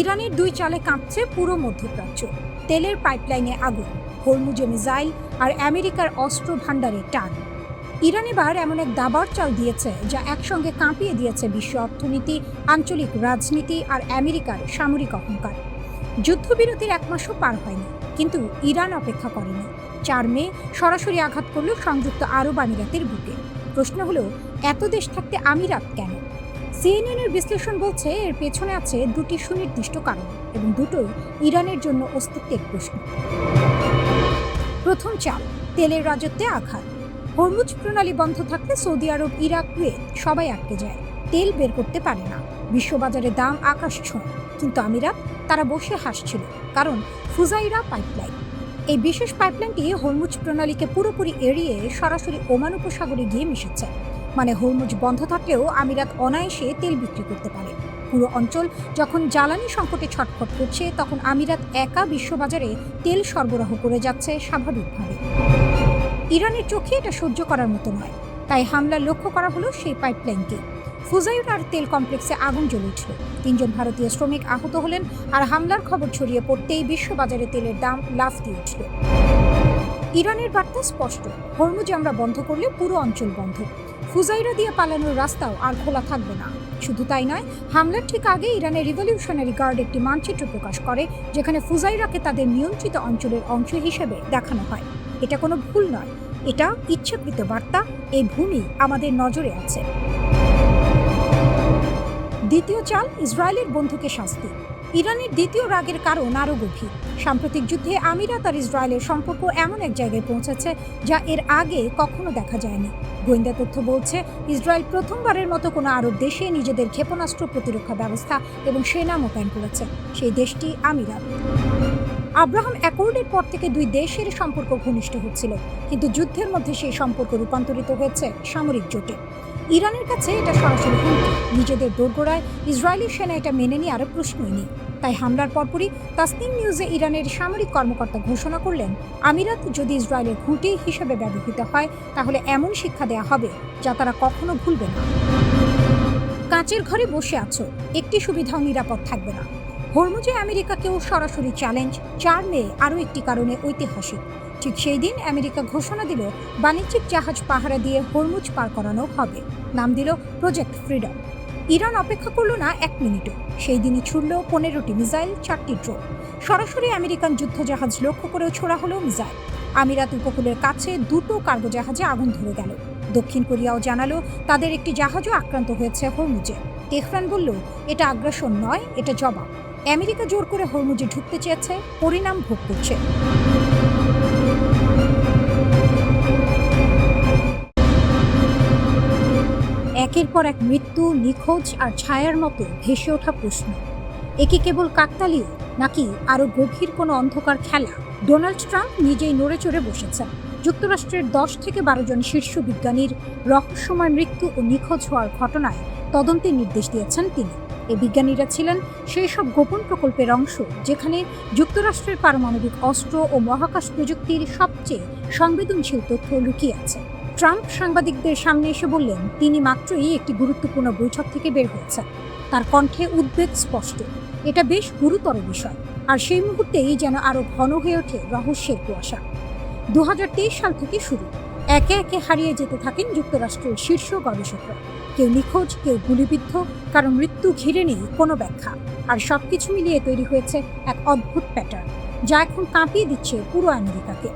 ইরানের দুই চালে কাঁপছে পুরো মধ্যপ্রাচ্য। তেলের পাইপলাইনে আগুন, হরমুজে মিসাইল আর আমেরিকার অস্ত্র ভাণ্ডারে টান। ইরান এবার এমন এক দাবার চাল দিয়েছে যা একসঙ্গে কাঁপিয়ে দিয়েছে বিশ্ব অর্থনীতি, আঞ্চলিক রাজনীতি আর আমেরিকার সামরিক অহংকার। যুদ্ধবিরতির এক মাসও পার হয়নি, কিন্তু ইরান অপেক্ষা করেনি। 4 মে সরাসরি আঘাত করল সংযুক্ত আরব আমিরাতের বুকে। প্রশ্ন হলো, এত দেশ থাকতে আমিরাত কেন? সিএনএনের বিশ্লেষণ বলছে এর পেছনে আছে দুটি সুনির্দিষ্ট কারণ, এবং দুটোই ইরানের জন্য অস্তিত্বের প্রশ্ন। প্রথম চাল, তেলের রাজত্বে আঘাত। হরমুজ প্রণালী বন্ধ থাকলে সৌদি আরব, ইরাক, কুয়েত সবাই আটকে যায়, তেল বের করতে পারে না। বিশ্ববাজারে দাম আকাশ ছোঁয়। কিন্তু আমিরাত, তারা বসে হাসছিল, কারণ ফুজাইরা পাইপলাইন। এই বিশেষ পাইপলাইনটি হরমুজ প্রণালীকে পুরোপুরি এড়িয়ে সরাসরি ওমান উপসাগরে গিয়ে মিশেছে। মানে হরমুজ বন্ধ থাকলেও আমিরাত অনায়াসে তেল বিক্রি করতে পারে। পুরো অঞ্চল যখন জ্বালানি সংকটে ছটফট করছে, তখন আমিরাত একা বিশ্ববাজারে তেল সরবরাহ করে যাচ্ছে স্বাভাবিকভাবে। ইরানের চোখে এটা সহ্য করার মতো নয়, তাই হামলা লক্ষ্য করা হলো সেই পাইপলাইনকে। ফুজাইরার তেল কমপ্লেক্সে আগুন জ্বলে উঠল, 3 জন ভারতীয় শ্রমিক আহত হলেন, আর হামলার খবর ছড়িয়ে পড়তেই বিশ্ববাজারে তেলের দাম লাফ দিয়ে উঠল। ইরানের বার্তা স্পষ্ট, হরমুজ আমরা বন্ধ করলে পুরো অঞ্চল বন্ধ। ফুজাইরা দিয়ে পালানোর রাস্তাও আর খোলা থাকবে না। শুধু তাই নয়, হামলার ঠিক আগে ইরানের রিভলিউশনারি গার্ড একটি মানচিত্র প্রকাশ করে, যেখানে ফুজাইরাকে তাদের নিয়ন্ত্রিত অঞ্চলের অংশ হিসেবে দেখানো হয়। এটা কোনো ভুল নয়, এটা ইচ্ছাকৃত বার্তা। এই ভূমি আমাদের নজরে আছে। দ্বিতীয় চাল, ইসরায়েলের বন্ধুকে শাস্তি। ইরানের দ্বিতীয় রাগের কারণ আরও গভীর। সাম্প্রতিক যুদ্ধে আমিরাত আর ইসরায়েলের সম্পর্ক এমন এক জায়গায় পৌঁছেছে যা এর আগে কখনো দেখা যায়নি। গোয়েন্দা তথ্য বলছে, ইসরায়েল প্রথমবারের মতো কোনো আরব দেশে নিজেদের ক্ষেপণাস্ত্র প্রতিরক্ষা ব্যবস্থা এবং সেনা মোতায়েন করেছে। সেই দেশটি আমিরাত। আব্রাহাম অ্যাকর্ডের পর থেকে দুই দেশের সম্পর্ক ঘনিষ্ঠ হচ্ছিল, কিন্তু যুদ্ধের মধ্যে সেই সম্পর্ক রূপান্তরিত হয়েছে সামরিক জোটে। ইরানের কাছে এটা সরাসরি হুমকি। নিজেদের দোরগোড়ায় ইসরায়েলি সেনা এটা মেনে নিয়ে আরও প্রশ্নই নেই। তাই হামলার পরপরই তাসনিম নিউজে ইরানের সামরিক কর্মকর্তা ঘোষণা করলেন, আমিরাত যদি ইসরায়েলের ঘুঁটি হিসেবে ব্যবহৃত হয়, তাহলে এমন শিক্ষা দেয়া হবে যা তারা কখনো ভুলবে না। কাঁচের ঘরে বসে আছো, একটি সুবিধাও নিরাপদ থাকবে না। হরমুজে আমেরিকাকেও সরাসরি চ্যালেঞ্জ। 4 মে আরও একটি কারণে ঐতিহাসিক। ঠিক সেই দিন আমেরিকা ঘোষণা দিল, বাণিজ্যিক জাহাজ পাহারা দিয়ে হরমুজ পার করানো হবে। নাম দিল প্রজেক্ট ফ্রিডম। ইরান অপেক্ষা করল না 1 মিনিটও। সেই দিনই ছুড়ল 15টি মিসাইল, 4টি ড্রোন। সরাসরি আমেরিকান যুদ্ধজাহাজ লক্ষ্য করেও ছোড়া হলো মিসাইল। আমিরাত উপকূলের কাছে 2টো কার্গো জাহাজে আগুন ধরে গেল। দক্ষিণ কোরিয়াও জানালো তাদের একটি জাহাজও আক্রান্ত হয়েছে হরমুজে। তেহরান বলল, এটা আগ্রাসন নয়, এটা জবাব। আমেরিকা জোর করে হরমুজে ঢুকতে চেয়েছে, পরিণাম ভোগ করছে। একের পর এক মৃত্যু, নিখোঁজ আর ছায়ার মতো ভেসে ওঠা প্রশ্ন। একে কেবল কাকতালীয়, নাকি আরও গভীর কোনো অন্ধকার খেলা? ডোনাল্ড ট্রাম্প নিজেই নড়ে চড়ে বসেছেন। যুক্তরাষ্ট্রের 10 থেকে 12 জন শীর্ষ বিজ্ঞানীর রহস্যময় মৃত্যু ও নিখোঁজ হওয়ার ঘটনায় তদন্তের নির্দেশ দিয়েছেন তিনি। এই বিজ্ঞানীরা ছিলেন সেই সব গোপন প্রকল্পের অংশ, যেখানে যুক্তরাষ্ট্রের পারমাণবিক অস্ত্র ও মহাকাশ প্রযুক্তির সবচেয়ে সংবেদনশীল তথ্য লুকিয়ে আছে। ট্রাম্প সাংবাদিকদের সামনে এসে বললেন, তিনি মাত্রই একটি গুরুত্বপূর্ণ বৈঠক থেকে বের হয়েছেন। তার কণ্ঠে উদ্বেগ স্পষ্ট। এটা বেশ গুরুতর বিষয়। আর সেই মুহূর্তেই যেন আরও ঘন হয়ে ওঠে রহস্যের কুয়াশা। 2023 সাল থেকে শুরু। একে একে হারিয়ে যেতে থাকেন যুক্তরাষ্ট্রের শীর্ষ গবেষকরা। কেউ নিখোঁজ, কেউ গুলিবিদ্ধ, কারণ মৃত্যু ঘিরে নেই কোনো ব্যাখ্যা। আর সবকিছু মিলিয়ে তৈরি হয়েছে এক অদ্ভুত প্যাটার্ন, যা এখন কাঁপিয়ে দিচ্ছে পুরো আমেরিকাকে।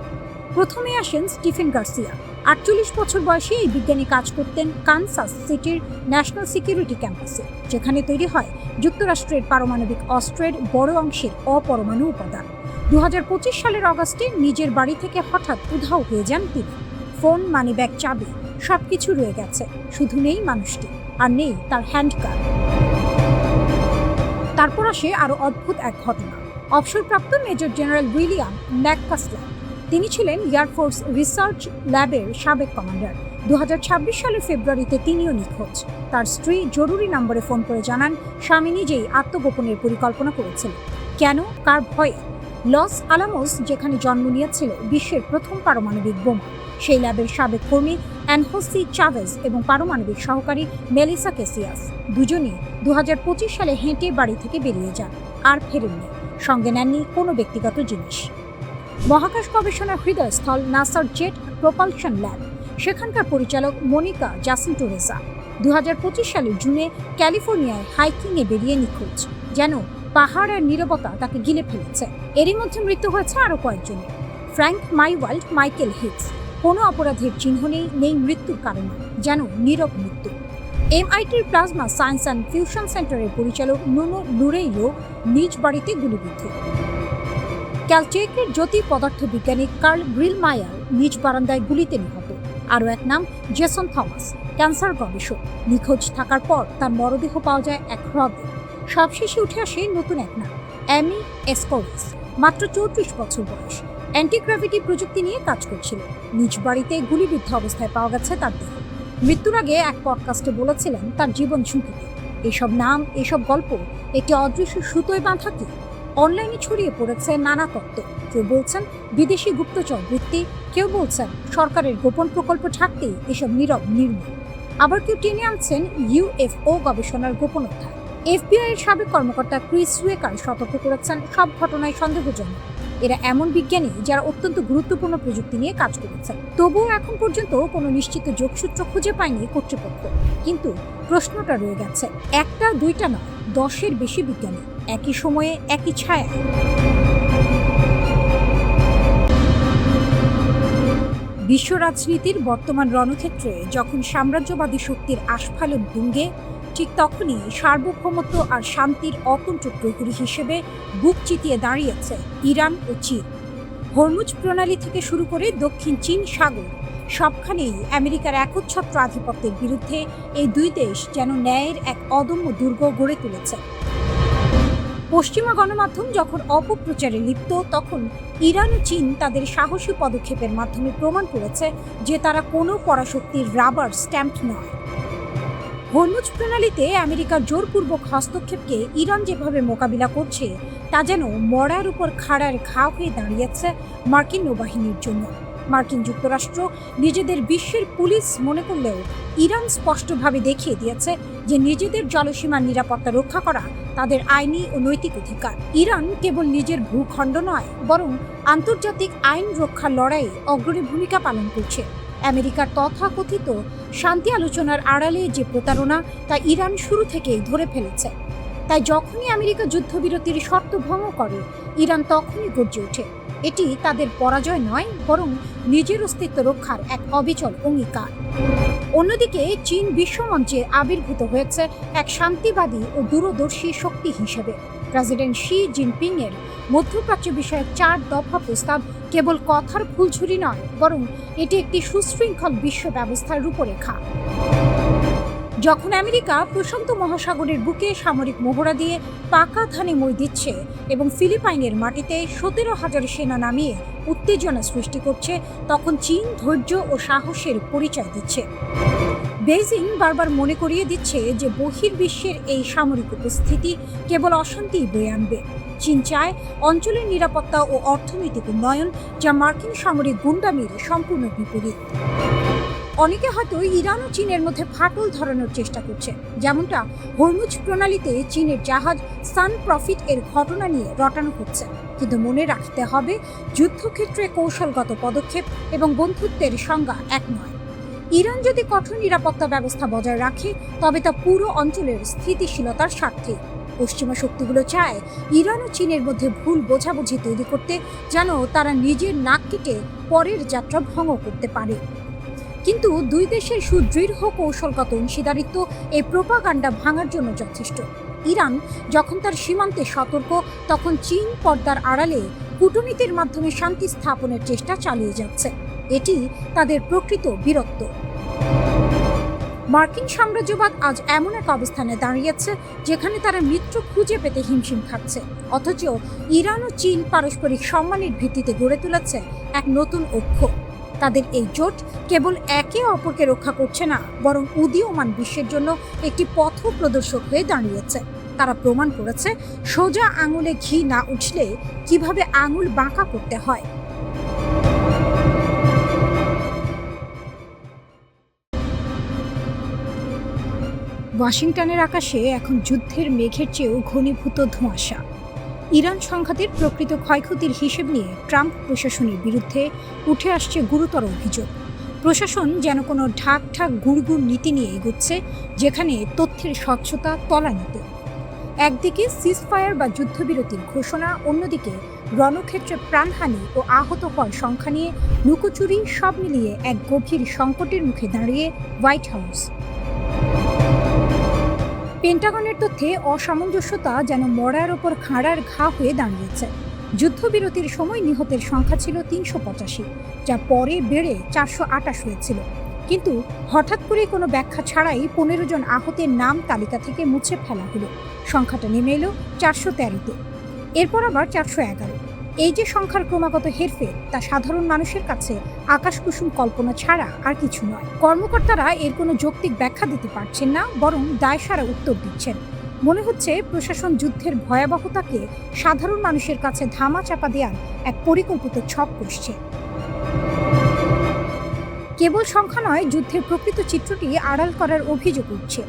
প্রথমে আসেন স্টিফেন গার্সিয়া। 48 বছর বয়সে এই বিজ্ঞানী কাজ করতেন কানসাস সিটির ন্যাশনাল সিকিউরিটি ক্যাম্পাসে, যেখানে তৈরি হয় যুক্তরাষ্ট্রের পারমাণবিক অস্ত্রের বড় অংশের অপরমাণু উপাদান। 2025 সালের অগাস্টে নিজের বাড়ি থেকে হঠাৎ উধাও হয়ে যান তিনি। ফোন, মানিব্যাগ, চাবি সবকিছু রয়ে গেছে, শুধু নেই মানুষটি, আর নেই তার হ্যান্ডকার। তারপর আসে আরও অদ্ভুত এক ঘটনা। অবসরপ্রাপ্ত মেজর জেনারেল উইলিয়াম ম্যাককাসল্যান্ড, তিনি ছিলেন এয়ারফোর্স রিসার্চ ল্যাবের সাবেক কমান্ডার। 2026 সালের ফেব্রুয়ারিতে তিনিও নিখোঁজ। তার স্ত্রী জরুরি নম্বরে ফোন করে জানান, স্বামী নিজেই আত্মগোপনের পরিকল্পনা করেছিল। কেন, কার ভয়ে? লস আলামোস, যেখানে জন্ম নিয়েছিল বিশ্বের প্রথম পারমাণবিক বোমা, সেই ল্যাবের সাবেক কর্মী অ্যানহোসি চাভেজ এবং পারমাণবিক সহকারী মেলিসা কেসিয়াস দুজনই 2025 সালে হেঁটে বাড়ি থেকে বেরিয়ে যান আর ফেরেননি। সঙ্গে নেননি কোনো ব্যক্তিগত জিনিস। মহাকাশ গবেষণার হৃদয়স্থল নাসার জেট প্রপালশন ল্যাব, সেখানকার পরিচালক মনিকা জাসিন্টোরেজা 2025 সালের জুনে ক্যালিফোর্নিয়ায় হাইকিংয়ে বেরিয়ে নিখোঁজ। যেন পাহাড় আর নীরবতা তাকে গিলে ফেলেছে। এরই মধ্যে মৃত্যু হয়েছে আরও কয়েকজনের। Frank Maiwald, Michael Hicks. কোনো অপরাধের চিহ্ন নেই মৃত্যুর কারণে, যেন নীরব মৃত্যু। MITর প্লাজমা সায়েন্স অ্যান্ড ফিউশন সেন্টারের পরিচালক নুনো লুরেইরো নিজ বাড়িতে গুলিবিদ্ধ। ক্যালটেকের জ্যোতি পদার্থবিজ্ঞানী কার্ল গ্রিলমায়ার নিজ বারান্দায় গুলিতে নিহত। আরও এক নাম জেসন থমাস, ক্যান্সার গবেষক। নিখোঁজ থাকার পর তার মরদেহ পাওয়া যায় এক হ্রদে। সবশেষে উঠে আসে নতুন এক নাম, অ্যামি এসকোরিস, মাত্র 34 বছর বয়স। অ্যান্টিগ্র্যাভিটি প্রযুক্তি নিয়ে কাজ করছিল। নিজ বাড়িতে গুলিবিদ্ধ অবস্থায় পাওয়া গেছে তার দেহ। মৃত্যুর আগে এক পডকাস্টে বলেছিলেন তার জীবন ঝুঁকিতে। এসব নাম, এসব গল্প একটি অদৃশ্য সুতোয় বাঁধা কি? অনলাইনে ছড়িয়ে পড়েছে নানা তত্ত্ব। কেউ বলছেন বিদেশি গুপ্তচর বৃত্তি, কেউ বলছেন সরকারের গোপন প্রকল্প ঢাকতেই এসব নীরব নির্মূল। আবার কেউ টেনে আনছেন UFO গবেষণার গোপন অধ্যায়। FBI এর সাবেক কর্মকর্তা ক্রিস ওয়েকার সতর্ক করেছেন সব ঘটনায় সন্দেহজনক। এরা এমন বিজ্ঞানী যারা অত্যন্ত গুরুত্বপূর্ণ প্রযুক্তি নিয়ে কাজ করেছেন। তবুও এখন পর্যন্ত কোনো নিশ্চিত যোগসূত্র খুঁজে পায়নি কর্তৃপক্ষ। কিন্তু প্রশ্নটা রয়ে গেছে, একটা দুইটা নয়, 10-এর বেশি বিজ্ঞানী একই সময়ে একই ছায়া। বিশ্ব রাজনীতির বর্তমান রণক্ষেত্রে যখন সাম্রাজ্যবাদী শক্তির আস্ফালন তুঙ্গে, ঠিক তখনই সার্বভৌমত্ব আর শান্তির অতন্ত্র প্রহরী হিসেবে বুক চিতিয়ে দাঁড়িয়েছে ইরান ও চীন। হরমুজ প্রণালী থেকে শুরু করে দক্ষিণ চীন সাগর, সবখানেই আমেরিকার একচ্ছত্র আধিপত্যের বিরুদ্ধে এই দুই দেশ যেন ন্যায়ের এক অদম্য দুর্গ গড়ে তুলেছে। পশ্চিমা গণমাধ্যম যখন অপপ্রচারে লিপ্ত, তখন ইরান ও চীন তাদের সাহসী পদক্ষেপের মাধ্যমে প্রমাণ করেছে যে তারা কোনো পরাশক্তির রাবার স্ট্যাম্প নয়। হরমুজ প্রণালীতে আমেরিকার জোরপূর্বক হস্তক্ষেপকে ইরান যেভাবে মোকাবিলা করছে, তা যেন মরার উপর খাড়ার ঘা হয়ে দাঁড়িয়েছে মার্কিন নৌবাহিনীর জন্য। মার্কিন যুক্তরাষ্ট্র নিজেদের বিশ্বের পুলিশ মনে করলেও ইরান স্পষ্টভাবে দেখিয়ে দিয়েছে যে নিজেদের জলসীমার নিরাপত্তা রক্ষা করা তাদের আইনি ও নৈতিক অধিকার। ইরান কেবল নিজের ভূখণ্ড নয়, বরং আন্তর্জাতিক আইন রক্ষার লড়াইয়ে অগ্রণী ভূমিকা পালন করছে। আমেরিকার তথাকথিত শান্তি আলোচনার আড়ালে যে প্রতারণা, তা ইরান শুরু থেকেই ধরে ফেলেছে। তাই যখনই আমেরিকা যুদ্ধবিরতির শর্ত ভঙ্গ করে, ইরান তখনই গর্জে ওঠে। এটি তাদের পরাজয় নয়, বরং নিজের অস্তিত্ব রক্ষার এক অবিচল অঙ্গীকার। অন্যদিকে চীন বিশ্বমঞ্চে আবির্ভূত হয়েছে এক শান্তিবাদী ও দূরদর্শী শক্তি হিসেবে। প্রেসিডেন্ট শি জিনপিং এর মধ্যপ্রাচ্য বিষয়ক 4 দফা প্রস্তাব কেবল কথার ফুলঝুরি নয়, বরং এটি একটি সুশৃঙ্খল বিশ্ব ব্যবস্থার রূপরেখা। যখন আমেরিকা প্রশান্ত মহাসাগরের বুকে সামরিক মহড়া দিয়ে পাকা ধানে মই দিচ্ছে এবং ফিলিপাইনের মাটিতে 17,000 সেনা নামিয়ে উত্তেজনা সৃষ্টি করছে, তখন চীন ধৈর্য ও সাহসের পরিচয় দিচ্ছে। বেইজিং বারবার মনে করিয়ে দিচ্ছে যে বহির্বিশ্বের এই সামরিক উপস্থিতি কেবল অশান্তিই বয়ে আনবে। চীন চায় অঞ্চলের নিরাপত্তা ও অর্থনৈতিক উন্নয়ন, যা মার্কিন সামরিক গুন্ডামির সম্পূর্ণ বিপরীত। অনেকে হয়তো ইরান ও চীনের মধ্যে ফাটল ধরানোর চেষ্টা করছে, যেমনটা হরমুজ প্রণালীতে চীনের জাহাজ সান প্রফিট এর ঘটনা নিয়ে রটানো হচ্ছে। কিন্তু মনে রাখতে হবে, যুদ্ধক্ষেত্রে কৌশলগত পদক্ষেপ এবং বন্ধুত্বের সংজ্ঞা এক নয়। ইরান যদি কঠোর নিরাপত্তা ব্যবস্থা বজায় রাখে, তবে তা পুরো অঞ্চলের স্থিতিশীলতার স্বার্থে। পশ্চিমা শক্তিগুলো চায় ইরান ও চীনের মধ্যে ভুল বোঝাবুঝি তৈরি করতে, যেন তারা নিজের নাক কেটে পরের যাত্রা ভঙ্গ করতে পারে। কিন্তু দুই দেশের সুদৃঢ় কৌশলগত অংশীদারিত্ব এই প্রোপাগান্ডা ভাঙার জন্য যথেষ্ট। ইরান যখন তার সীমান্তে সতর্ক, তখন চীন পর্দার আড়ালে কূটনীতির মাধ্যমে শান্তি স্থাপনের চেষ্টা চালিয়ে যাচ্ছে। এটি তাদের প্রকৃত বীরত্ব। মার্কিন সাম্রাজ্যবাদ আজ এমন এক অবস্থানে দাঁড়িয়েছে যেখানে তারা মিত্র খুঁজে পেতে হিমশিম খাচ্ছে, অথচ ইরান ও চীন পারস্পরিক সম্মানের ভিত্তিতে গড়ে তুলেছে এক নতুন অক্ষ। তাদের এই জোট কেবল একে অপরকে রক্ষা করছে না, বরং উদীয়মান বিশ্বের জন্য একটি পথ প্রদর্শক হয়ে দাঁড়িয়েছে। তারা প্রমাণ করেছে সোজা আঙুলে ঘি না উঠলে কিভাবে আঙুল বাঁকা করতে হয়। ওয়াশিংটনের আকাশে এখন যুদ্ধের মেঘের চেয়েও ঘনীভূত ধোঁয়াশা। ইরান সংঘাতের প্রকৃত ক্ষয়ক্ষতির হিসেব নিয়ে ট্রাম্প প্রশাসনের বিরুদ্ধে উঠে আসছে গুরুতর অভিযোগ। প্রশাসন যেন কোনো ঢাক গুড়গুড় নীতি নিয়ে এগোচ্ছে, যেখানে তথ্যের স্বচ্ছতা তলানিতে। একদিকে সিজফায়ার বা যুদ্ধবিরতির ঘোষণা, অন্যদিকে রণক্ষেত্রে প্রাণহানি ও আহত হওয়ার সংখ্যা নিয়ে লুকোচুরি, সব মিলিয়ে এক গভীর সংকটের মুখে দাঁড়িয়ে হোয়াইট হাউস। পেন্টাগনের তথ্যে অসামঞ্জস্যতা যেন মরার ওপর খাঁড়ার ঘা হয়ে দাঁড়িয়েছে। যুদ্ধবিরতির সময় নিহতের সংখ্যা ছিল ৩৮৫, যা পরে বেড়ে ৪২৮ হয়েছিল। কিন্তু হঠাৎ করে কোনো ব্যাখ্যা ছাড়াই ১৫ জন আহতের নাম তালিকা থেকে মুছে ফেলা হলো। সংখ্যাটা নেমে এলো ৪১৩-তে, এরপর আবার ৪১১। এই যে সংখ্যার ক্রমাগত হেরফের, তা সাধারণ মানুষের কাছে আকাশকুসুম কল্পনা ছাড়া আর কিছু নয়। কর্মকর্তারা এর কোনো যৌক্তিক ব্যাখ্যা দিতে পারছেন না, বরং দায়সারা উত্তর দিচ্ছেন। মনে হচ্ছে প্রশাসন যুদ্ধের ভয়াবহতাকে সাধারণ মানুষের কাছে ধামা চাপা দেওয়ার এক পরিকল্পিত ছক কষছে। কেবল সংখ্যা নয়, যুদ্ধের প্রকৃত চিত্রটি আড়াল করার অভিযোগ উঠছে।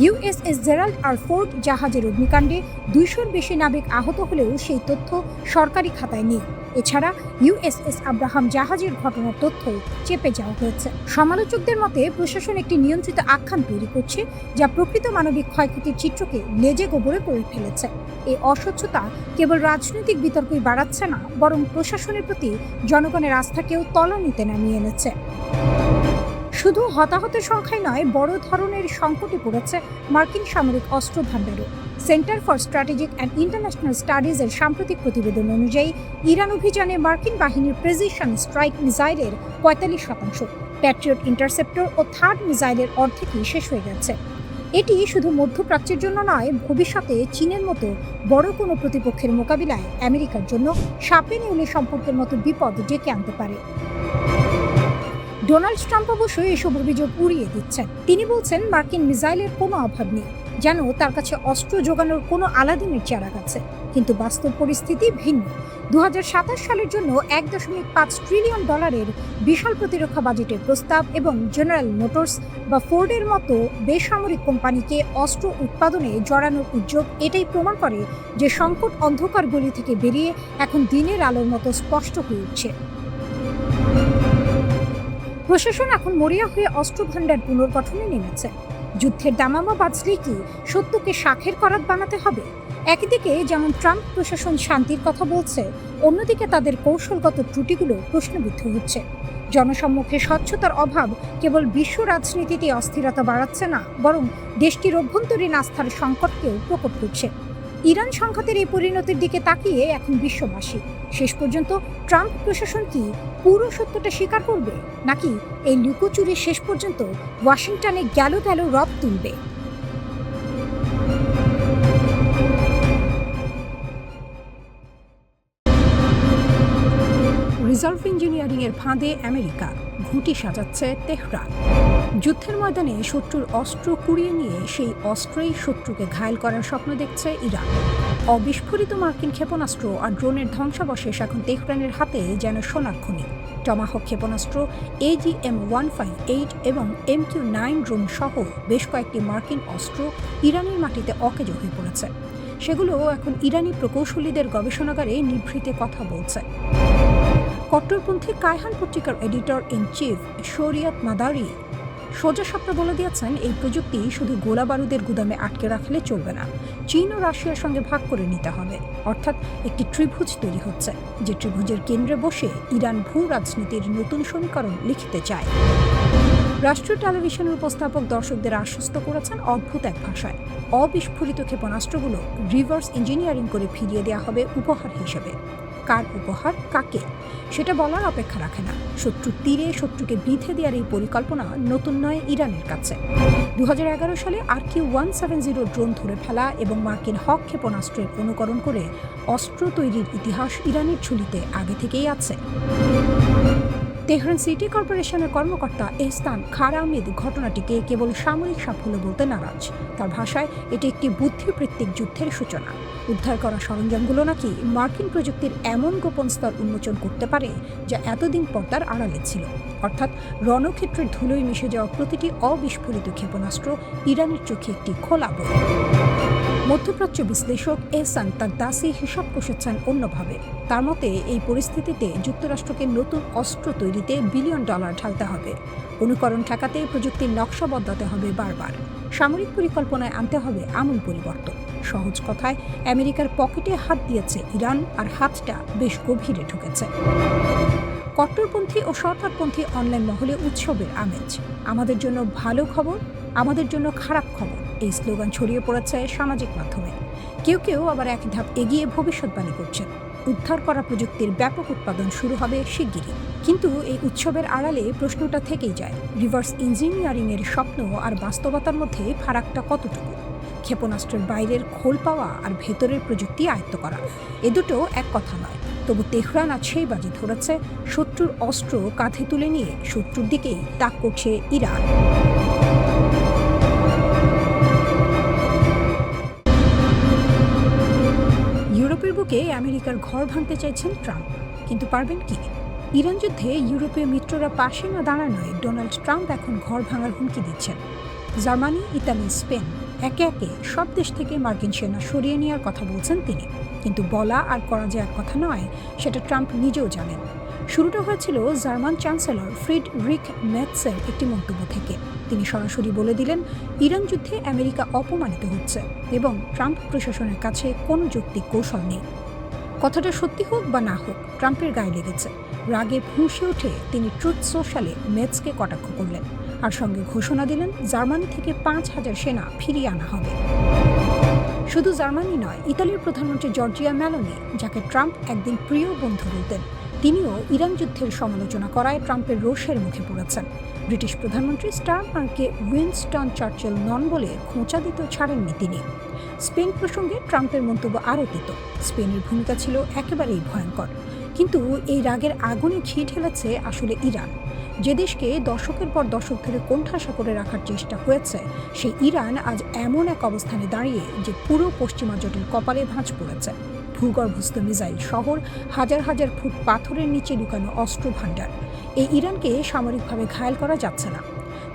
ইউএসএস জেরাল্ড আর ফোর্ড জাহাজের অগ্নিকাণ্ডে ২০০-র বেশি নাবিক আহত হলেও সেই তথ্য সরকারি খাতায় নেই। এছাড়া ইউএসএস আব্রাহাম জাহাজের ঘটনার তথ্য চেপে যাওয়া হয়েছে। সমালোচকদের মতে প্রশাসন একটি নিয়ন্ত্রিত আখ্যান তৈরি করছে, যা প্রকৃত মানবিক ক্ষয়ক্ষতির চিত্রকে লেজে গোবরে করে ফেলেছে। এই অস্বচ্ছতা কেবল রাজনৈতিক বিতর্কই বাড়াচ্ছে না, বরং প্রশাসনের প্রতি জনগণের আস্থাকেও তলানিতে নামিয়ে এনেছে। শুধু হতাহতের সংখ্যায় নয়, বড় ধরনের সংকটে পড়েছে মার্কিন সামরিক অস্ত্র ভাণ্ডারও। Center for strategic and international স্টাডিজের সাম্প্রতিক প্রতিবেদন অনুযায়ী ইরান অভিযানে মার্কিন বাহিনীর প্রেসিশন স্ট্রাইক মিসাইলের ৪৫%, প্যাট্রিয়ট ইন্টারসেপ্টর ও থার্ড মিসাইলের অর্ধেকই শেষ হয়ে গেছে। এটি শুধু মধ্যপ্রাচ্যের জন্য নয়, ভবিষ্যতে চীনের মতো বড় কোনো প্রতিপক্ষের মোকাবিলায় আমেরিকার জন্য সাপে নেউলে সম্পর্কের মতো বিপদ ডেকে আনতে পারে। ডোনাল্ড ট্রাম্প অবশ্য এসব অভিযোগ উড়িয়ে দিচ্ছেন। তিনি বলছেন মার্কিন মিসাইলের কোনো অভাব নেই, যেন তার কাছে অস্ত্র যোগানোর কোনো আলাদিনের চারাক আছে। কিন্তু বাস্তব পরিস্থিতি ভিন্ন। ২০২৭ সালের জন্য $১.৫ ট্রিলিয়ন বিশাল প্রতিরক্ষা বাজেটের প্রস্তাব এবং জেনারেল মোটরস বা ফোর্ডের মতো বেসামরিক কোম্পানিকে অস্ত্র উৎপাদনে জড়ানোর উদ্যোগ এটাই প্রমাণ করে যে সংকট অন্ধকার গলি থেকে বেরিয়ে এখন দিনের আলোর মতো স্পষ্ট হয়ে উঠছে। প্রশাসন এখন মরিয়া হয়ে অস্ত্র ভাণ্ডার পুনর্গঠনে নেমেছে। যুদ্ধের দামামা বাজলেই কি সত্যকে শাখের করাত বানাতে হবে? একদিকে যেমন ট্রাম্প প্রশাসন শান্তির কথা বলছে, অন্যদিকে তাদের কৌশলগত ত্রুটিগুলো প্রশ্নবিদ্ধ হচ্ছে। জনসম্মুখে স্বচ্ছতার অভাব কেবল বিশ্ব রাজনীতিতে অস্থিরতা বাড়াচ্ছে না, বরং দেশটির অভ্যন্তরীণ আস্থার সংকটকেও প্রকট করছে। ইরান সংঘাতের এই পরিণতির দিকে তাকিয়ে এখন বিশ্ববাসী শেষ পর্যন্ত ট্রাম্প প্রশাসন কি পুরো সত্যটা স্বীকার করবে, নাকি এই লুকোচুরি শেষ পর্যন্ত ওয়াশিংটনে গেল রব তুলবে? রিজার্ভ ইঞ্জিনিয়ারিংয়ের ফাঁদে আমেরিকা, ঘুঁটি সাজাচ্ছে তেহরান। যুদ্ধের ময়দানে শত্রুর অস্ত্র কুড়িয়ে নিয়ে সেই অস্ত্রেই শত্রুকে ঘায়েল করার স্বপ্ন দেখছে ইরান। অবিস্ফোরিত মার্কিন ক্ষেপণাস্ত্র আর ড্রোনের ধ্বংসাবশেষ এখন তেহরানের হাতে যেন সোনার খনি। টমাহক ক্ষেপণাস্ত্র, AGM-158 এবং MQ-9 ড্রোন সহ বেশ কয়েকটি মার্কিন অস্ত্র ইরানের মাটিতে অকেজো হয়ে পড়েছে। সেগুলো এখন ইরানি প্রকৌশলীদের গবেষণাগারে নিভৃতে কথা বলছে। কট্টরপন্থী কায়হান পত্রিকার এডিটর ইন চিফ শরিয়াত মাদারি সোজা সাপটা বলে দিয়েছেন, এই প্রযুক্তি শুধু গোলা বারুদের গুদামে আটকে রাখলে চলবে না, চীন ও রাশিয়ার সঙ্গে ভাগ করে নিতে হবে। অর্থাৎ একটি ত্রিভুজ তৈরি হচ্ছে, যে ত্রিভুজের কেন্দ্রে বসে ইরান ভূ রাজনীতির নতুন সমীকরণ লিখতে চায়। রাষ্ট্রীয় টেলিভিশনের উপস্থাপক দর্শকদের আশ্বস্ত করেছেন অদ্ভুত এক ভাষায়, অবিস্ফোরিত ক্ষেপণাস্ত্রগুলো রিভার্স ইঞ্জিনিয়ারিং করে ফিরিয়ে দেওয়া হবে উপহার হিসেবে। কার উপহার, কাকে, সেটা বলার অপেক্ষা রাখে না। শত্রুর তীরে শত্রুকে বিঁধে দেওয়ার এই পরিকল্পনা নতুন নয় ইরানের কাছে। ২০১১ সালে RQ-170 ড্রোন ধরে ফেলা এবং মার্কিন হক ক্ষেপণাস্ত্রের অনুকরণ করে অস্ত্র তৈরির ইতিহাস ইরানের ঝুলিতে আগে থেকেই আছে। তেহরান সিটি কর্পোরেশনের কর্মকর্তা এহসান খারামিদ ঘটনাটিকে কেবল সামরিক সাফল্য বলতে নারাজ। তার ভাষায় এটি একটি বুদ্ধিবৃত্তিক যুদ্ধের সূচনা। উদ্ধার করা সরঞ্জামগুলো নাকি মার্কিন প্রযুক্তির এমন গোপন স্তর উন্মোচন করতে পারে যা এতদিন পর্দার আড়ালে ছিল। অর্থাৎ রণক্ষেত্রের ধুলোয় মিশে যাওয়া প্রতিটি অবিস্ফোরিত ক্ষেপণাস্ত্র ইরানের চোখে একটি খোলা বই। মধ্যপ্রাচ্য বিশ্লেষক এহসান তার দাসী হিসাব কষেছেন অন্যভাবে। তার মতে এই পরিস্থিতিতে যুক্তরাষ্ট্রকে নতুন অস্ত্র তৈরিতে বিলিয়ন ডলার ঢালতে হবে। অনুকরণ ঠেকাতে প্রযুক্তির নকশা বদলাতে হবে বারবার। সামরিক পরিকল্পনায় আনতে হবে আমূল পরিবর্তন। সহজ কথায় আমেরিকার পকেটে হাত দিয়েছে ইরান, আর হাতটা বেশ গভীরে ঢুকেছে। কট্টরপন্থী ও সরকারপন্থী অনলাইন মহলে উৎসবের আমেজ। আমাদের জন্য ভালো খবর, আমাদের জন্য খারাপ খবর, এই স্লোগান ছড়িয়ে পড়েছে সামাজিক মাধ্যমে। কেউ কেউ আবার এক ধাপ এগিয়ে ভবিষ্যৎবাণী করছেন। উদ্ধার করা প্রযুক্তির ব্যাপক উৎপাদন শুরু হবে শিগগিরই। কিন্তু এই উৎসবের আড়ালে প্রশ্নটা থেকেই যায়, রিভার্স ইঞ্জিনিয়ারিংয়ের স্বপ্ন আর বাস্তবতার মধ্যে ফারাকটা কতটুকু? ক্ষেপণাস্ত্রের বাইরের খোল পাওয়া আর ভেতরের প্রযুক্তি আয়ত্ত করা, এ দুটো এক কথা নয়। তবু তেহরান আজ সেই বাজি ধরেছে, শত্রুর অস্ত্র কাঁধে তুলে নিয়ে শত্রুর দিকেই তাক করছে ইরান। ইউরোপের বুকে আমেরিকার ঘর ভাঙতে চাইছেন ট্রাম্প, কিন্তু পারবেন কি? ইরান যুদ্ধে ইউরোপীয় মিত্ররা পাশে না দাঁড়ানোয় ডোনাল্ড ট্রাম্প এখন ঘর ভাঙার হুমকি দিচ্ছেন। জার্মানি, ইতালি, স্পেন একে একে সব দেশ থেকে মার্কিন সেনা সরিয়ে নেওয়ার কথা বলছেন তিনি। কিন্তু বলা আর করা যে এক কথা নয়, সেটা ট্রাম্প নিজেও জানেন। শুরুটা হয়েছিল জার্মান চ্যান্সেলর ফ্রিডরিখ মেটসের একটি মন্তব্য থেকে। তিনি সরাসরি বলে দিলেন, ইরান যুদ্ধে আমেরিকা অপমানিত হচ্ছে এবং ট্রাম্প প্রশাসনের কাছে কোনো যৌক্তিক কৌশল নেই। কথাটা সত্যি হোক বা না হোক, ট্রাম্পের গায়ে লেগেছে। রাগে ফুঁসে উঠে তিনি ট্রুথ সোশ্যালে মেটসকে কটাক্ষ করলেন, আর সঙ্গে ঘোষণা দিলেন জার্মানি থেকে 5,000 সেনা ফিরিয়ে আনা হবে। শুধু জার্মানি নয়, ইতালির প্রধানমন্ত্রী জর্জিয়া মেলোনি, যাকে ট্রাম্প একদিন প্রিয় বন্ধু বলতেন, তিনিও ইরান যুদ্ধের সমালোচনা করায় ট্রাম্পের রোষের মুখে পড়েছেন। ব্রিটিশ প্রধানমন্ত্রী স্টারমারকে উইনস্টন চার্চিল নন বলে খোঁচা দিতে ছাড়েননি তিনি। স্পেন প্রসঙ্গে ট্রাম্পের মন্তব্য আরও দিত। স্পেনের ভূমিকা ছিল একেবারেই ভয়ঙ্কর। কিন্তু এই রাগের আগুনে ঘি ঢেলেছে আসলে ইরান। যে দেশকে দশকের পর দশক ধরে কোণঠাসা করে রাখার চেষ্টা হয়েছে, সেই ইরান আজ এমন এক অবস্থানে দাঁড়িয়ে যে পুরো পশ্চিমা জোটের কপালে ভাঁজ পড়েছে। ভূগর্ভস্থ মিসাইল শহর, হাজার হাজার ফুট পাথরের নিচে লুকানো অস্ত্র ভাণ্ডার। এই ইরানকে সামরিকভাবে ঘায়েল করা যাচ্ছে না।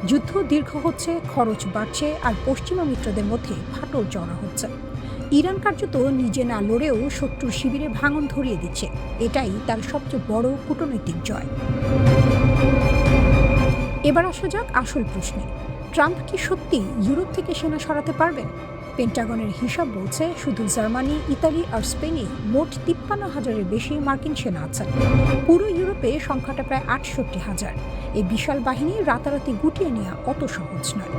যুদ্ধ দীর্ঘ হচ্ছে, খরচ বাড়ছে, আর পশ্চিমা মিত্রদের মধ্যে ফাটল চড়া হচ্ছে। ইরান কার্যত নিজে না লড়েও শত্রুর শিবিরে ভাঙন ধরিয়ে দিচ্ছে। এটাই তার সবচেয়ে বড় কূটনৈতিক জয়। এবার আসা যাক আসল প্রশ্নে, ট্রাম্প কি সত্যি ইউরোপ থেকে সেনা সরাতে পারবেন? পেন্টাগনের হিসাব বলছে শুধু জার্মানি, ইতালি আর স্পেনে মোট 53,000-এর বেশি মার্কিন সেনা আছেন। পুরো ইউরোপে সংখ্যাটা প্রায় 68,000। এই বিশাল বাহিনী রাতারাতি গুটিয়ে নেওয়া অত সহজ নয়।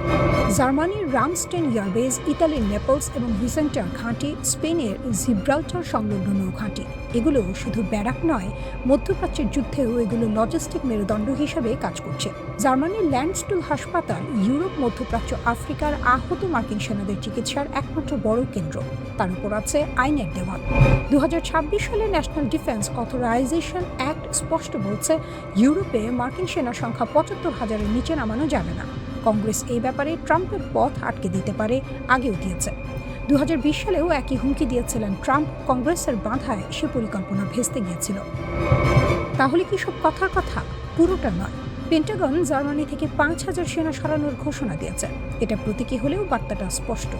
জার্মানির রামস্টেন এয়ারবেজ, ইতালির নেপলস এবং ভিসেন্টার ঘাঁটি, স্পেনের জিব্রাল্টার সংলগ্ন নৌঘাঁটি, এগুলো শুধু ব্যারাক নয়, মধ্যপ্রাচ্যের যুদ্ধেও এগুলো লজিস্টিক মেরুদণ্ড হিসেবে কাজ করছে। জার্মানির ল্যান্ডস্টুল হাসপাতাল ইউরোপ, মধ্যপ্রাচ্য, আফ্রিকার আহত মার্কিন সেনাদের চিকিৎসার একমাত্র বড় কেন্দ্র। তার উপর আছে আইনের দেওয়াল। 2026 সালে ন্যাশনাল ডিফেন্স অথরাইজেশন অ্যাক্ট স্পষ্ট বলছে, ইউরোপে মার্কিন সেনা সংখ্যা 75,000-এর নিচে নামানো যাবে না। কংগ্রেস এই ব্যাপারে ট্রাম্পের পথ আটকে দিতে পারে, আগেও দিয়েছে। 2020 সালেও একই হুমকি দিয়েছিলেন ট্রাম্প। কংগ্রেসের বাধায় সে পরিকল্পনা ভেস্তে গিয়েছিল। তাহলে কি সব কথার কথা? পুরোটা নয়। পেন্টাগন জার্মানি থেকে 5,000 সেনা সরানোর ঘোষণা দিয়েছে। এটা প্রতীকী হলেও বার্তাটা স্পষ্ট।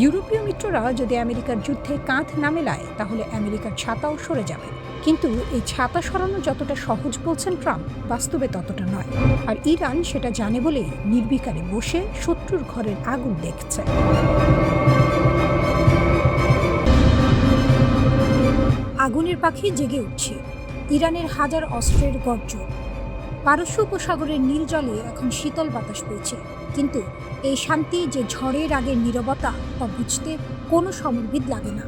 ইউরোপীয় মিত্ররা যদি আমেরিকার যুদ্ধে কাঁধ না মেলায়, তাহলে আমেরিকার ছাতাও সরে যাবে। কিন্তু এই ছাতা সরানো যতটা সহজ বলছেন ট্রাম্প, বাস্তবে ততটা নয়। আর ইরান সেটা জানে বলেই নির্বিকারে বসে শত্রুর ঘরের আগুন দেখছে। আগুনের পাখি জেগে উঠছে, ইরানের হাজার অস্ত্রের গর্জন। পারস্য উপসাগরের নীল জলে এখন শীতল বাতাস বইছে। কিন্তু এই শান্তি যে ঝড়ের আগের নীরবতা, তা বুঝতে কোনো সমরবিদ লাগে না।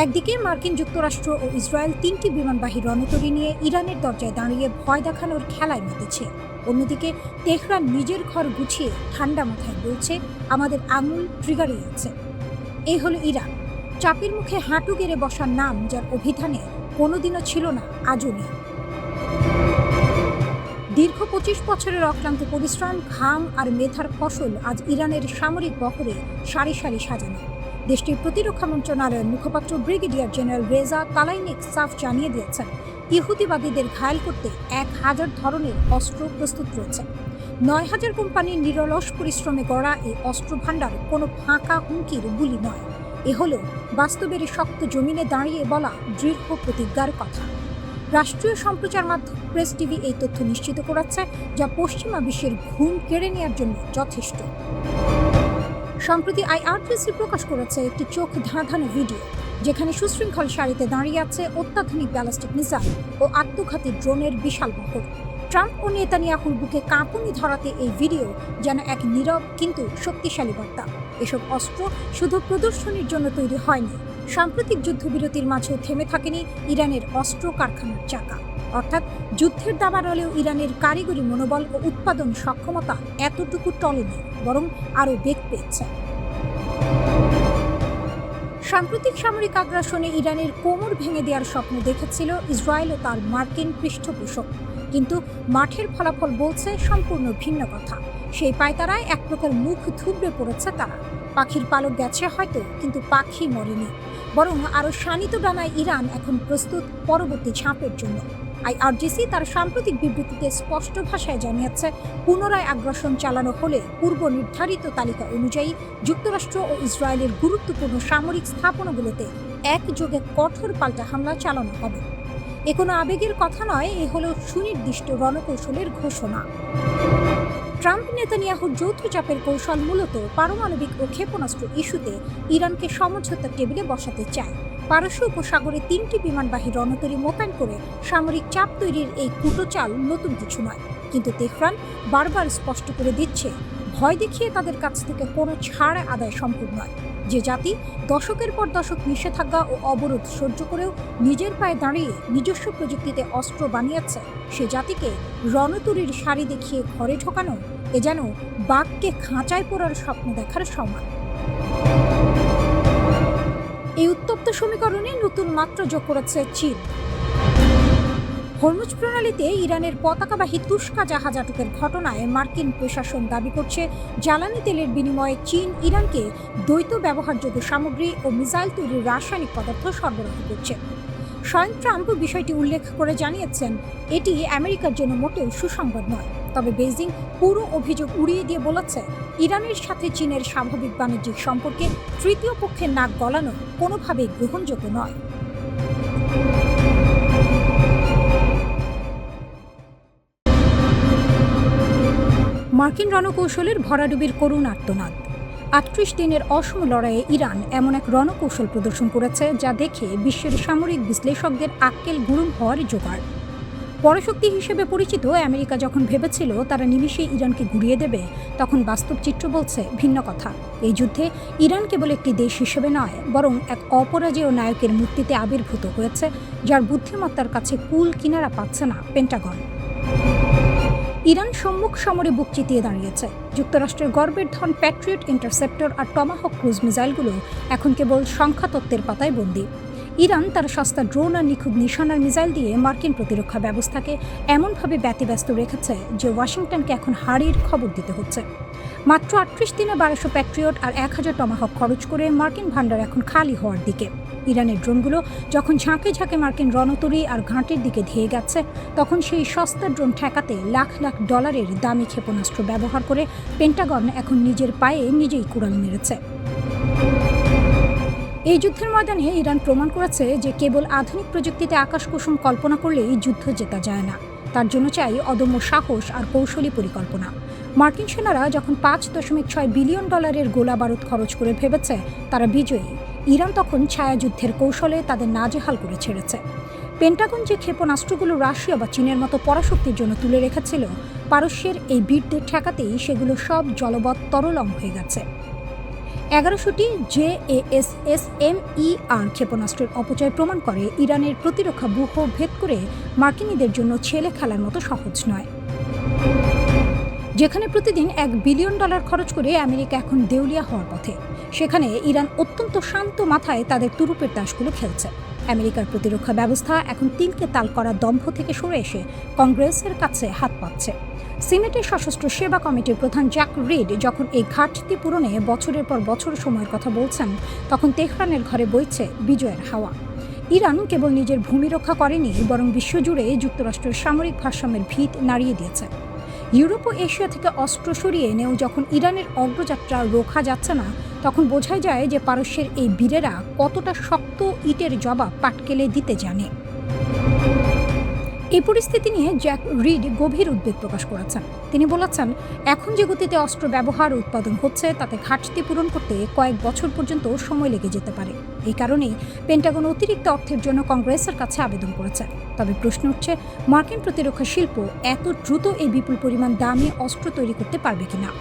একদিকে মার্কিন যুক্তরাষ্ট্র ও ইসরায়েল 3টি বিমানবাহী রণতরী নিয়ে ইরানের দরজায় দাঁড়িয়ে ভয় দেখানোর খেলায় মেতেছে। অন্যদিকে তেহরান নিজের ঘর গুছিয়ে ঠান্ডা মাথায় বলছে, আমাদের আঙুল ট্রিগারে আছে। এই হলো ইরান, চাপের মুখে হাঁটু গেড়ে বসার নাম, যার অভিধানে কোনোদিনও ছিল না, আজও নেই। দীর্ঘ 25 বছরের অক্লান্ত পরিশ্রম, ঘাম আর মেধার ফসল আজ ইরানের সামরিক বহরে সারি সারি সাজানো। দেশটির প্রতিরক্ষা মন্ত্রণালয়ের মুখপাত্র ব্রিগেডিয়ার জেনারেল রেজা তালাইনিক সাফ জানিয়ে দিয়েছেন, ইহুদিবাদীদের ঘায়েল করতে 1000 ধরনের অস্ত্র প্রস্তুত রয়েছে। 9000 কোম্পানির নিরলস পরিশ্রমে গড়া এই অস্ত্র ভাণ্ডার কোনো ফাঁকা হুমকির বুলি নয়। এ হলো বাস্তবের শক্ত জমিনে দাঁড়িয়ে বলা দৃঢ় প্রতিজ্ঞার কথা। রাষ্ট্রীয় সম্প্রচার মাধ্যম প্রেস টিভি এই তথ্য নিশ্চিত করেছে, যা পশ্চিমা বিশ্বের ঘুম কেড়ে নেওয়ার জন্য যথেষ্ট। সম্প্রতি আইআরজিসি প্রকাশ করেছে একটি চোখ ধাঁধানো ভিডিও, যেখানে সুশৃঙ্খল সারিতে দাঁড়িয়ে আছে অত্যাধুনিক ব্যালিস্টিক মিসাইল ও আত্মঘাতী ড্রোনের বিশাল বহর। ট্রাম্প ও নেতানিয়াহুর বুকে কাঁপুনি ধরাতে এই ভিডিও যেন এক নীরব কিন্তু শক্তিশালী বার্তা। এসব অস্ত্র শুধু প্রদর্শনীর জন্য তৈরি হয়নি, সাম্প্রতিক যুদ্ধবিরতির মাঝেও থেমে থাকেনি ইরানের অস্ত্র কারখানার চাকা। অর্থাৎ যুদ্ধের দাবানলেও ইরানের কারিগরি মনোবল ও উৎপাদন সক্ষমতা এতটুকু টলেনি, বরং আরও বেগ পেয়েছে। সাম্প্রতিক সামরিক আগ্রাসনে ইরানের কোমর ভেঙে দেওয়ার স্বপ্ন দেখেছিল ইসরায়েল ও তার মার্কিন পৃষ্ঠপোষক, কিন্তু মাঠের ফলাফল বলছে সম্পূর্ণ ভিন্ন কথা। সেই পায়তারায় এক প্রকার মুখ থুবড়ে পড়েছে তারা। পাখির পালক গেছে হয়তো, কিন্তু পাখি মরেনি, বরং আরও শানিত ডানায় ইরান এখন প্রস্তুত পরবর্তী ঝাঁপের জন্য। আইআরজিসি তার সাম্প্রতিক বিবৃতিতে স্পষ্ট ভাষায় জানিয়েছে, পুনরায় আগ্রাসন চালানো হলে পূর্ব নির্ধারিত তালিকা অনুযায়ী যুক্তরাষ্ট্র ও ইসরায়েলের গুরুত্বপূর্ণ সামরিক স্থাপনাগুলোতে একযোগে কঠোর পাল্টা হামলা চালানো হবে। এ কোনো আবেগের কথা নয়, এ হলো সুনির্দিষ্ট রণকৌশলের ঘোষণা। ট্রাম্প নেতানিয়াহুর যৌথ চাপের কৌশল মূলত পারমাণবিক ও ক্ষেপণাস্ত্র ইস্যুতে ইরানকে সমঝোতার টেবিলে বসাতে চায়। পারস্য উপসাগরে 3টি বিমানবাহী রণতরী মোতায়েন করে সামরিক চাপ তৈরির এই কুটোচাল নতুন কিছু নয়, কিন্তু তেহরান বারবার স্পষ্ট করে দিচ্ছে, ভয় দেখিয়ে তাদের কাছ থেকে কোনো ছাড় আদায় সম্ভব নয়। যে জাতি দশকের পর দশক নিষেধাজ্ঞা ও অবরোধ সহ্য করেও নিজের পায়ে দাঁড়িয়ে নিজস্ব প্রযুক্তিতে অস্ত্র বানিয়েছে, সে জাতিকে রণতরীর সারি দেখিয়ে ঘরে ঢোকানো এ যেন বাঘকে খাঁচায় পড়ার স্বপ্ন দেখার সমান। এই উত্তপ্ত সমীকরণে নতুন মাত্রা যোগ করেছে চীন। হরমুজ প্রণালীতে ইরানের পতাকাবাহী তুস্কা জাহাজ আটকের ঘটনায় মার্কিন প্রশাসন দাবি করছে, জ্বালানি তেলের বিনিময়ে চীন ইরানকে দ্বৈত ব্যবহারযোগ্য সামগ্রী ও মিসাইল তৈরির রাসায়নিক পদার্থ সরবরাহ করছে। স্বয়ং ট্রাম্প বিষয়টি উল্লেখ করে জানিয়েছেন, এটি আমেরিকার জন্য মোটেও সুসংবাদ নয়। তবে বেইজিং পুরো অভিযোগ উড়িয়ে দিয়ে বলেছে, ইরানের সাথে চীনের স্বাভাবিক বাণিজ্যিক সম্পর্কে তৃতীয় পক্ষের নাক গলানো কোনোভাবেই গ্রহণযোগ্য নয়। মার্কিন রণকৌশলের ভরাডুবির করুণ আর্তনাদ। 38 দিনের অসম লড়াইয়ে ইরান এমন এক রণকৌশল প্রদর্শন করেছে, যা দেখে বিশ্বের সামরিক বিশ্লেষকদের আক্কেল গুরুম হওয়ার জোগাড়। পরাশক্তি হিসেবে পরিচিত আমেরিকা যখন ভেবেছিল তারা নিমিষেই ইরানকে ঘুরিয়ে দেবে, তখন বাস্তব চিত্র বলছে ভিন্ন কথা। এই যুদ্ধে ইরান কেবল একটি দেশ হিসেবে নয়, বরং এক অপরাজেয় নায়কের মূর্তিতে আবির্ভূত হয়েছে, যার বুদ্ধিমত্তার কাছে কুল কিনারা পাচ্ছে না পেন্টাগন। ইরান সম্মুখ সমরে বুক চিতিয়ে দাঁড়িয়েছে। যুক্তরাষ্ট্রের গর্বের ধন প্যাট্রিয়ট ইন্টারসেপ্টর আর টমাহক ক্রুজ মিসাইলগুলো এখন কেবল সংখ্যাতত্ত্বের পাতায় বন্দী। ইরান তার সস্তা ড্রোন আর নিখুঁত নিশানার মিসাইল দিয়ে মার্কিন প্রতিরক্ষা ব্যবস্থাকে এমনভাবে ব্যতিব্যস্ত রেখেছে যে ওয়াশিংটনকে এখন হারির খবর দিতে হচ্ছে। মাত্র 38 দিনে 1200 প্যাট্রিয়ট আর 1000 টমাহক খরচ করে মার্কিন ভান্ডার এখন খালি হওয়ার দিকে। ইরানের ড্রোনগুলো যখন ঝাঁকে ঝাঁকে মার্কিন রণতরী আর ঘাঁটির দিকে ধেয়ে গেছে, তখন সেই সস্তা ড্রোন ঠেকাতে লাখ লাখ ডলারের দামি ক্ষেপণাস্ত্র ব্যবহার করে পেন্টাগন এখন নিজের পায়ে নিজেই কুড়াল মেরেছে। এই যুদ্ধের ময়দানে ইরান প্রমাণ করেছে যে কেবল আধুনিক প্রযুক্তিতে আকাশকুসুম কল্পনা করলেই যুদ্ধ জেতা যায় না। তার জন্য চাই অদম্য সাহস আর কৌশলী পরিকল্পনা। মার্কিন সেনারা যখন $5.6 বিলিয়ন গোলা বারুদ খরচ করে ভেবেছে তারা বিজয়ী, ইরান তখন ছায়াযুদ্ধের কৌশলে তাদের নাজেহাল করে ছেড়েছে। পেন্টাগন যে ক্ষেপণাস্ত্রগুলো রাশিয়া বা চীনের মতো পরাশক্তির জন্য তুলে রেখেছিল, পারস্যের এই বীরদের ঠেকাতেই সেগুলো সব জলবৎ তরলং হয়ে গেছে। 1100টি JASSM-ER ক্ষেপণাস্ত্রের অপচয় প্রমাণ করে ইরানের প্রতিরক্ষা ব্যূহ ভেদ করে মার্কিনীদের জন্য ছেলে খেলার মতো সহজ নয়। যেখানে প্রতিদিন $1 বিলিয়ন খরচ করে আমেরিকা এখন দেউলিয়া হওয়ার পথে, সেখানে ইরান অত্যন্ত শান্ত মাথায় তাদের তুরুপের তাসগুলো খেলছে। আমেরিকার প্রতিরক্ষা ব্যবস্থা এখন তিলকে তাল করা দম্ভ থেকে সরে এসে কংগ্রেসের কাছে হাত পাচ্ছে। সিনেটের সশস্ত্র সেবা কমিটির প্রধান জ্যাক রিড যখন এই ঘাটতি পূরণে বছরের পর বছর সময়ের কথা বলছেন, তখন তেহরানের ঘরে বইছে বিজয়ের হাওয়া। ইরান কেবল নিজের ভূমি রক্ষা করেনি, বরং বিশ্বজুড়ে যুক্তরাষ্ট্রের সামরিক ভারসাম্যের ভিত নাড়িয়ে দিয়েছে। ইউরোপ ও এশিয়া থেকে অস্ত্র সরিয়ে এনেও যখন ইরানের অগ্রযাত্রা রোখা যাচ্ছে না, তখন বোঝাই যায় যে পারস্যের এই বীরেরা কতটা শক্ত ইটের জবাব পাটকেলে দিতে জানে। এই পরিস্থিতি নিয়ে জ্যাক রিড গভীর উদ্বেগ প্রকাশ করেছেন। তিনি বলেছেন, এখন যে গতিতে অস্ত্র ব্যবহার ও উৎপাদন হচ্ছে তাতে ঘাটতি পূরণ করতে কয়েক বছর পর্যন্ত সময় লেগে যেতে পারে। এই কারণেই পেন্টাগন অতিরিক্ত অর্থের জন্য কংগ্রেসের কাছে আবেদন করেছে। তবে প্রশ্ন উঠছে, মার্কিন প্রতিরক্ষা শিল্প এত দ্রুত এই বিপুল পরিমাণ দামি অস্ত্র তৈরি করতে পারবে কিনা।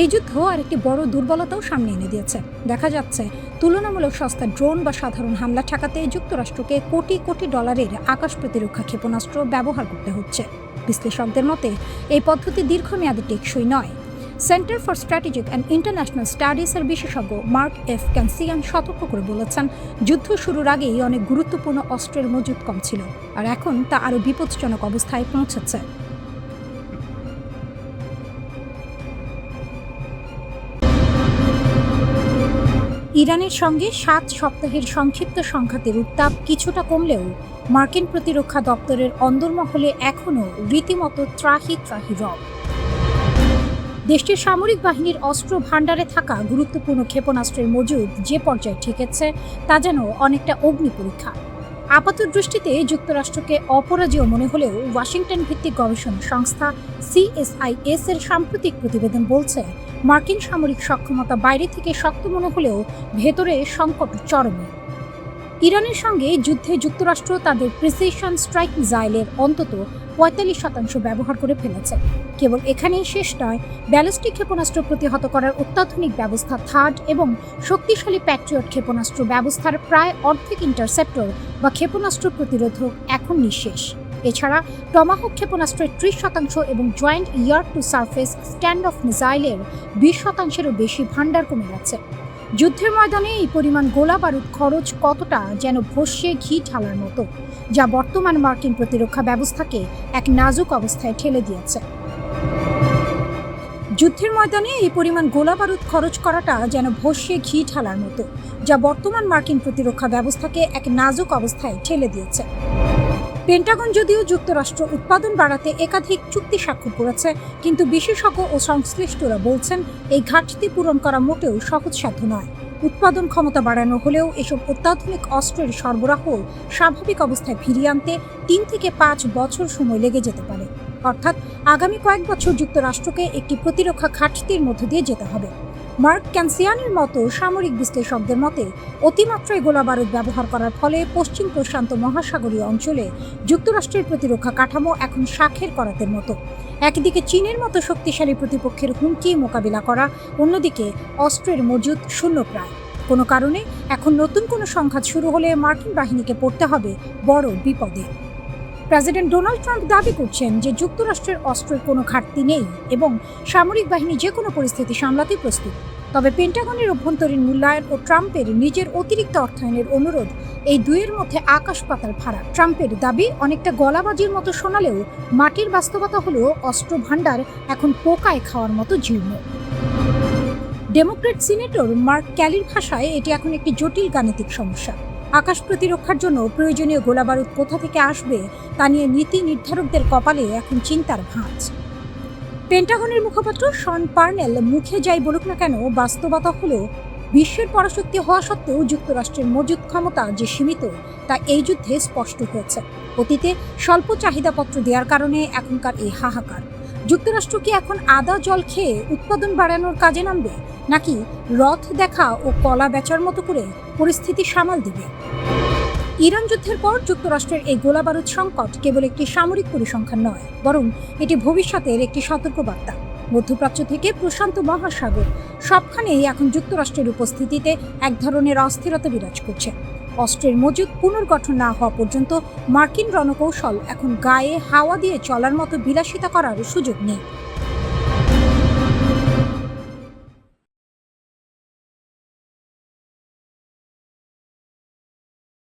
এই যুদ্ধ আরেকটি বড় দুর্বলতাও সামনে এনে দিয়েছে। দেখা যাচ্ছে তুলনামূলক সস্তা ড্রোন বা সাধারণ হামলা ঠেকাতে যুক্তরাষ্ট্রকে কোটি কোটি ডলারের আকাশ প্রতিরক্ষা ক্ষেপণাস্ত্র ব্যবহার করতে হচ্ছে। বিশ্লেষকদের মতে এই পদ্ধতি দীর্ঘমেয়াদে টেকসই নয়। Center for strategic and international স্টাডিজের বিশেষজ্ঞ মার্ক এফ ক্যানসিয়ান সতর্ক করে বলেছেন, যুদ্ধ শুরুর আগেই অনেক গুরুত্বপূর্ণ অস্ত্রের মজুদ কম ছিল, আর এখন তা আরও বিপজ্জনক অবস্থায় পৌঁছেছে। ইরানের সঙ্গে 7 সপ্তাহের সংক্ষিপ্ত সংঘাতের উত্তাপ কিছুটা কমলেও মার্কিন প্রতিরক্ষা দপ্তরের অন্দরমহলে এখনও রীতিমতো ত্রাহি ত্রাহি রব। দেশটির সামরিক বাহিনীর অস্ত্র ভাণ্ডারে থাকা গুরুত্বপূর্ণ ক্ষেপণাস্ত্রের মজুদ যে পর্যায়ে ঠেকেছে তা যেন অনেকটা অগ্নি পরীক্ষা। আপাত দৃষ্টিতে যুক্তরাষ্ট্রকে অপরাজেয় মনে হলেও ওয়াশিংটন ভিত্তিক গবেষণা সংস্থা CSIS এর সাম্প্রতিক প্রতিবেদন বলছে, মার্কিন সামরিক সক্ষমতা বাইরে থেকে শক্ত মনে হলেও ভেতরে সংকট চরমে। ইরানের সঙ্গে যুদ্ধে যুক্তরাষ্ট্র তাদের প্রিসিশন স্ট্রাইক মিসাইলের অন্তত 45% ব্যবহার করে ফেলেছে। কেবল এখানেই শেষ নয়, ব্যালিস্টিক ক্ষেপণাস্ত্র প্রতিহত করার অত্যাধুনিক ব্যবস্থা থার্ড এবং শক্তিশালী প্যাট্রিয়ট ক্ষেপণাস্ত্র ব্যবস্থার প্রায় অর্ধেক ইন্টারসেপ্টর বা ক্ষেপণাস্ত্র প্রতিরোধক এখন নিঃশেষ। এছাড়া টমাহক ক্ষেপণাস্ত্রের 30% এবং joint air to surface stand off মিসাইলের 20%-এরও বেশি ভাণ্ডার কমে গেছে। যুদ্ধের ময়দানে এই পরিমাণ গোলা বারুদ খরচ কতটা যেন ভস্যে ঘি ঢালার মতো, যা বর্তমান মার্কিন প্রতিরক্ষা ব্যবস্থাকে এক নাজুক অবস্থায় ঠেলে দিয়েছে। যুদ্ধের ময়দানে এই পরিমাণ গোলা বারুদ খরচ করাটা যেন ভস্যে ঘি ঢালার মতো, যা বর্তমান মার্কিন প্রতিরক্ষা ব্যবস্থাকে এক নাজুক অবস্থায় ঠেলে দিয়েছে। পেন্টাগন যদিও যুক্তরাষ্ট্র উৎপাদন বাড়াতে একাধিক চুক্তি স্বাক্ষর করেছে, কিন্তু বিশেষজ্ঞ ও সংশ্লিষ্টরা বলছেন এই ঘাটতি পূরণ করা মোটেও সহজসাধ্য নয়। উৎপাদন ক্ষমতা বাড়ানো হলেও এসব অত্যাধুনিক অস্ত্রের সরবরাহ স্বাভাবিক অবস্থায় ফিরিয়ে আনতে 3 থেকে 5 বছর সময় লেগে যেতে পারে। অর্থাৎ আগামী কয়েক বছর যুক্তরাষ্ট্রকে একটি প্রতিরক্ষা ঘাটতির মধ্য দিয়ে যেতে হবে। মার্ক ক্যানসিয়ানের মতো সামরিক বিশ্লেষকদের মতে, অতিমাত্রায় গোলাবারুদ ব্যবহার করার ফলে পশ্চিম প্রশান্ত মহাসাগরীয় অঞ্চলে যুক্তরাষ্ট্রের প্রতিরক্ষা কাঠামো এখন শাখের করাতের মতো। একদিকে চীনের মতো শক্তিশালী প্রতিপক্ষের হুমকি মোকাবিলা করা, অন্যদিকে অস্ত্রের মজুদ শূন্যপ্রায়। কোনো কারণে এখন নতুন কোনো সংঘাত শুরু হলে মার্কিন বাহিনীকে পড়তে হবে বড় বিপদে। প্রেসিডেন্ট ডোনাল্ড ট্রাম্প দাবি করছেন যে যুক্তরাষ্ট্রের অস্ত্রের কোনো ঘাটতি নেই এবং সামরিক বাহিনী যে কোনো পরিস্থিতি সামলাতে প্রস্তুত। তবে পেন্টাগনের অভ্যন্তরীণ মূল্যায়ন ও ট্রাম্পের নিজের অতিরিক্ত অর্থায়নের অনুরোধ, এই দুইয়ের মধ্যে আকাশ পাতাল ফারাক। ট্রাম্পের দাবি অনেকটা গলাবাজির মতো শোনালেও মাটির বাস্তবতা হলো অস্ত্র ভাণ্ডার এখন পোকায় খাওয়ার মতো জীর্ণ। ডেমোক্র্যাট সিনেটর মার্ক ক্যালির ভাষায় এটি এখন একটি জটিল গাণিতিক সমস্যা। আকাশ প্রতিরক্ষার জন্য প্রয়োজনীয় গোলাবারুদ কোথা থেকে আসবে তা নিয়ে নীতি নির্ধারকদের কপালে এখন চিন্তার ভাঁজ। পেন্টাগনের মুখপাত্র শন পার্নেল মুখে যাই বলুক না কেন, বাস্তবতা হলো বিশ্বের পরাশক্তি হওয়া সত্ত্বেও যুক্তরাষ্ট্রের মজুদ ক্ষমতা যে সীমিত তা এই যুদ্ধে স্পষ্ট হয়েছে। অতীতে স্বল্প চাহিদাপত্র দেওয়ার কারণে এখনকার এই হাহাকার। যুক্তরাষ্ট্র কি এখন আদা জল খেয়ে উৎপাদন বাড়ানোর কাজে নামবে, নাকি রথ দেখা ও কলা বেচার মতো করে পরিস্থিতি সামাল দিবে? ইরান যুদ্ধের পর যুক্তরাষ্ট্রের এই গোলাবারুদ সংকট কেবল একটি সামরিক পরিসংখ্যান নয়, বরং এটি ভবিষ্যতের একটি সতর্কবার্তা। মধ্যপ্রাচ্য থেকে প্রশান্ত মহাসাগর সবখানেই এখন যুক্তরাষ্ট্রের উপস্থিতিতে এক ধরনের অস্থিরতা বিরাজ করছে। অস্ত্রের মজুদ পুনর্গঠন না হওয়া পর্যন্ত মার্কিন রণকৌশল এখন গায়ে হাওয়া দিয়ে চলার মতো বিলাসিতা করার সুযোগ নেই।